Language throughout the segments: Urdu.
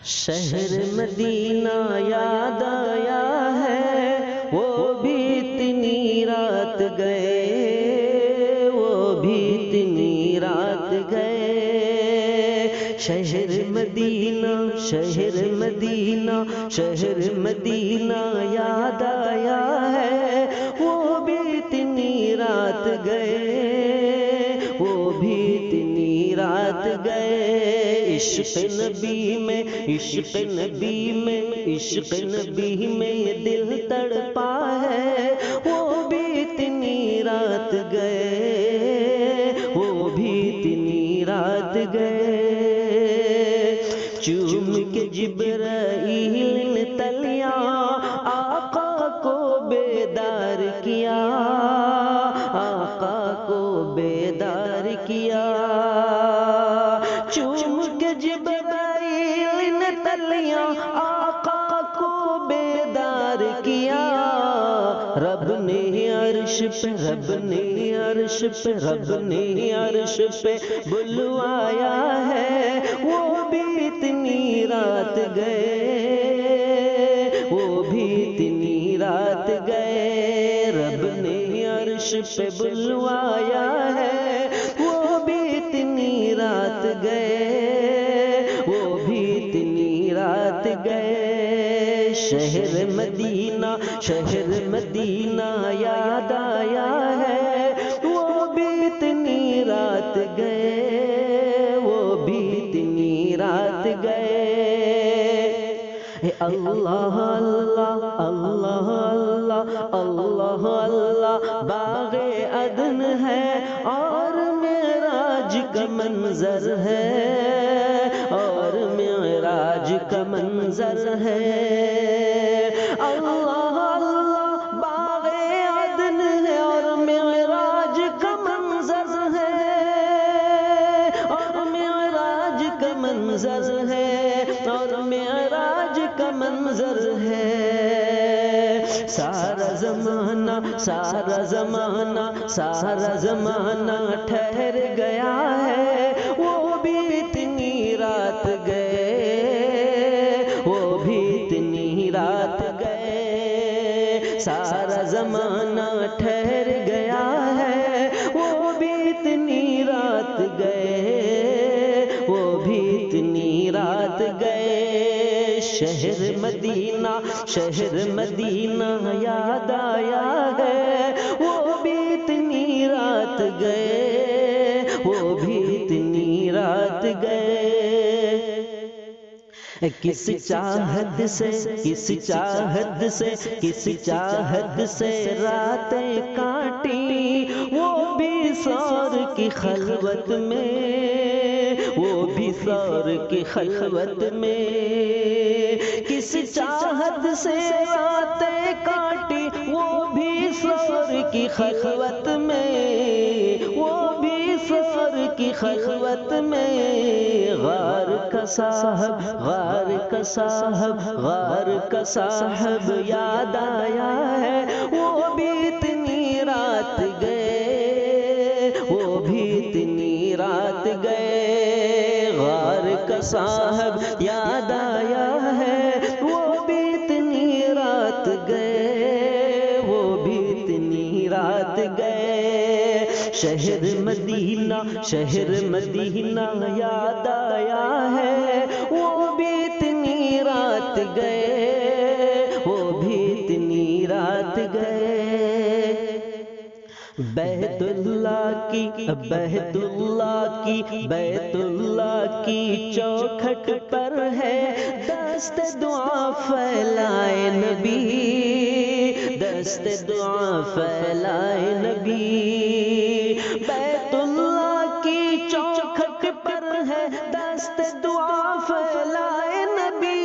شہر مدینہ یاد آیا ہے، وہ بھی اتنی رات گئے، وہ بھی اتنی رات گئے۔ شہر مدینہ، شہر مدینہ، شہر مدینہ یاد آیا ہے، وہ بھی اتنی رات گئے، وہ بھی اتنی رات گئے۔ عشق نبی میں، عشق نبی میں، عشق نبی میں یہ دل تڑپا ہے، وہ بھی اتنی رات گئے، وہ بھی اتنی رات گئے۔ چوم کے جبرائیل نے تلیاں آقا کو بیدار کیا، آقا کو بیدار کیا۔ چوم کے جبرائیل نے تلیاں آقا کو بیدار کیا۔ رب نے عرش پہ، رب نے عرش پہ، رب نے عرش پہ بلوایا ہے، وہ بھی اتنی رات گئے، وہ بھی اتنی رات گئے۔ رب نے عرش پہ بلوایا ہے، وہ بھی اتنی رات گئے، وہ بھی اتنی رات گئے۔ شہر مدینہ، شہر مدینہ یاد آیا ہے، وہ بھی اتنی رات گئے، وہ بھی اتنی رات گئے۔ اللہ اللہ اللہ اللہ اللہ اللہ باغ عدن ہے اور معراج کا منظر ہے، اور معراج کا منظر ہے۔ اللہ اللہ باغ عدن ہے اور معراج کا منظر ہے، اور معراج کا منظر ہے، اور معراج کا منظر ہے۔ سارا زمانہ، سارا زمانہ، سارا زمانہ ٹھہر گیا ہے، وہ بھی اتنی رات گئے، وہ بھی اتنی رات گئے۔ سارا زمانہ ٹھہر گیا ہے، وہ بھی اتنی رات گئے، وہ بھی اتنی رات گئے۔ شہر مدینہ، شہر مدینہ یاد آیا ہے، وہ بھی اتنی رات گئے، وہ بھی اتنی رات گئے۔ کس چاہت سے، کس چاہت سے، کس چاہت سے راتیں کاٹی، وہ بھی سور کی خلوت میں، وہ بھی سور کی خلوت میں۔ کس چاہت سے راتیں کاٹی، وہ بھی سور کی خلوت میں، وہ بھی سور کی خلوت میں۔ غار کا صاحب، غار کا صاحب، غار کا صاحب یاد آیا ہے، وہ بھی اتنی رات گئے، وہ بھی اتنی رات گئے۔ غار کا صاحب یاد آیا ہے، وہ بھی اتنی رات گئے، وہ بھی اتنی رات گئے۔ شہر مدینہ، شہر مدینہ یاد آیا ہے، وہ بھی اتنی رات گئے، وہ بھی اتنی رات گئے۔ بیت اللہ کی، بیت اللہ کی، بیت اللہ کی چوکھٹ پر ہے دست دعا پھیلائے نبی، دست دعا پھیلائے نبی۔ بیت اللہ کی چوکھٹ پر ہے دست دعا پھیلائے نبی،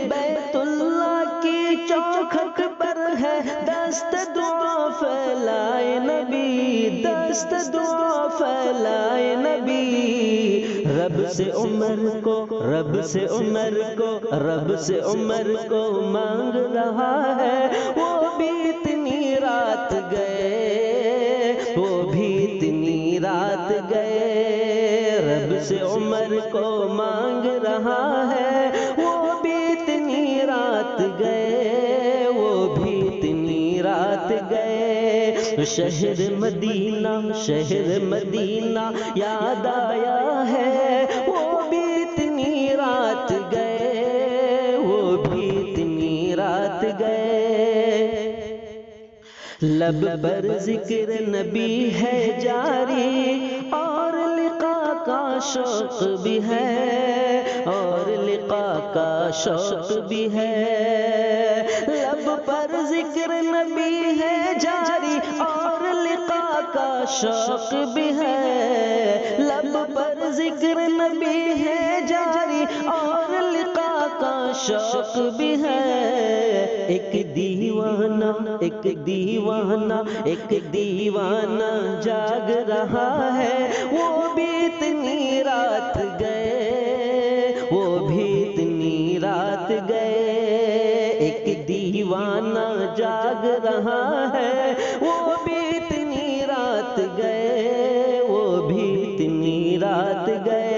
بیت اللہ کی چوکھٹ پر ہے دست دعا پھیلائے نبی، دست دعا پھیلائے نبی۔ رب سے عمر کو، رب سے عمر کو، رب سے عمر کو مانگ رہا ہے، وہ بھی اتنی رات گئے، وہ بھی اتنی رات گئے۔ رب سے عمر کو مانگ رہا ہے، وہ بھی اتنی رات گئے، وہ بھی اتنی رات گئے، شہر مدینہ شہر مدینہ یاد آیا ہے، وہ بھی اتنی رات گئے، وہ بھی اتنی رات گئے، لب پر ذکر نبی ہے جاری، اور لقاء کا شوق بھی ہے، اور لقاء کا شوق بھی ہے، لب پر ذکر نبی ہے جاری، اور لقاء کا شوق بھی ہے، لب پر ذکر نبی ہے جاری، اور لقاء کا شوق بھی ہے، ایک دیوانہ ایک دیوانہ ایک دیوانہ جاگ رہا ہے، وہ بھی اتنی رات گئے، وہ بھی اتنی رات گئے، ایک دیوانہ جاگ رہا ہے، وہ بھی اتنی رات گئے، وہ بھی اتنی رات گئے،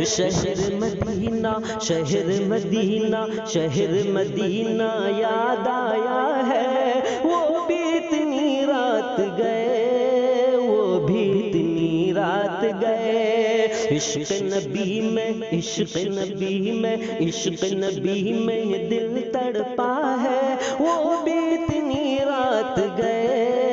شہر مدینہ شہر مدینہ شہر مدینہ یاد آیا ہے، وہ بھی اتنی رات گئے، وہ بھی اتنی رات گئے، عشق نبی میں عشق نبی میں عشق نبی میں یہ دل تڑپا ہے، وہ بھی اتنی رات گئے،